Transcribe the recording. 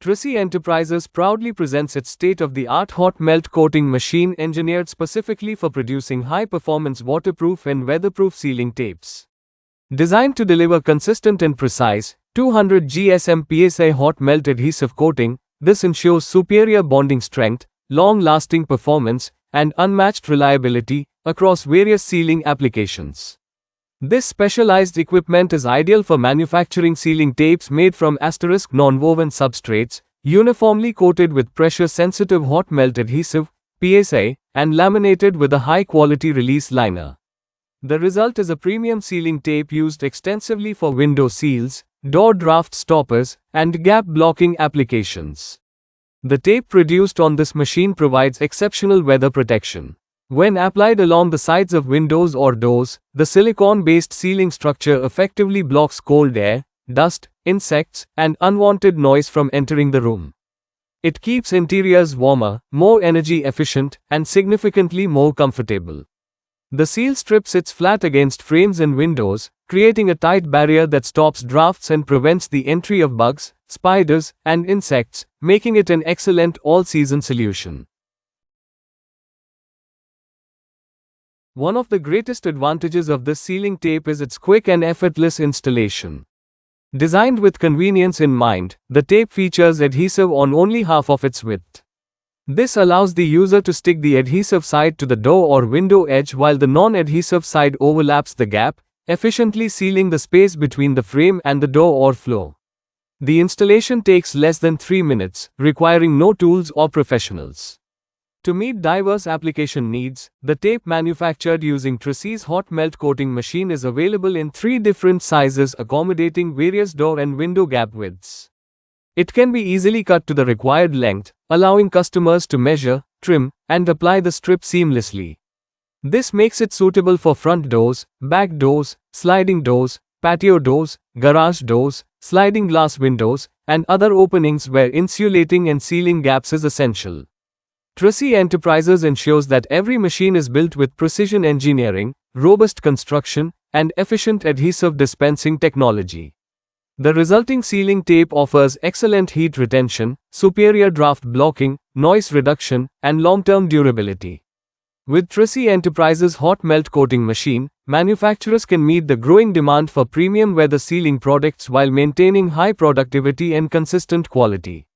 Trasy Enterprises proudly presents its state-of-the-art hot melt coating machine engineered specifically for producing high-performance waterproof and weatherproof sealing tapes. Designed to deliver consistent and precise, 200 GSM PSA hot melt adhesive coating, this ensures superior bonding strength, long-lasting performance, and unmatched reliability across various sealing applications. This specialized equipment is ideal for manufacturing sealing tapes made from non-woven substrates, uniformly coated with pressure-sensitive hot melt adhesive, PSA, and laminated with a high-quality release liner. The result is a premium sealing tape used extensively for window seals, door draft stoppers, and gap-blocking applications. The tape produced on this machine provides exceptional weather protection. When applied along the sides of windows or doors, the silicone-based sealing structure effectively blocks cold air, dust, insects, and unwanted noise from entering the room. It keeps interiors warmer, more energy efficient, and significantly more comfortable. The seal strip sits flat against frames and windows, creating a tight barrier that stops drafts and prevents the entry of bugs, spiders, and insects, making it an excellent all-season solution. One of the greatest advantages of this sealing tape is its quick and effortless installation. Designed with convenience in mind, the tape features adhesive on only half of its width. This allows the user to stick the adhesive side to the door or window edge while the non-adhesive side overlaps the gap, efficiently sealing the space between the frame and the door or floor. The installation takes less than 3 minutes, requiring no tools or professionals. To meet diverse application needs, the tape manufactured using Trasy's hot melt coating machine is available in 3 different sizes accommodating various door and window gap widths. It can be easily cut to the required length, allowing customers to measure, trim, and apply the strip seamlessly. This makes it suitable for front doors, back doors, sliding doors, patio doors, garage doors, sliding glass windows, and other openings where insulating and sealing gaps is essential. Trasy Enterprises ensures that every machine is built with precision engineering, robust construction, and efficient adhesive dispensing technology. The resulting sealing tape offers excellent heat retention, superior draft blocking, noise reduction, and long-term durability. With Trasy Enterprises' hot melt coating machine, manufacturers can meet the growing demand for premium weather sealing products while maintaining high productivity and consistent quality.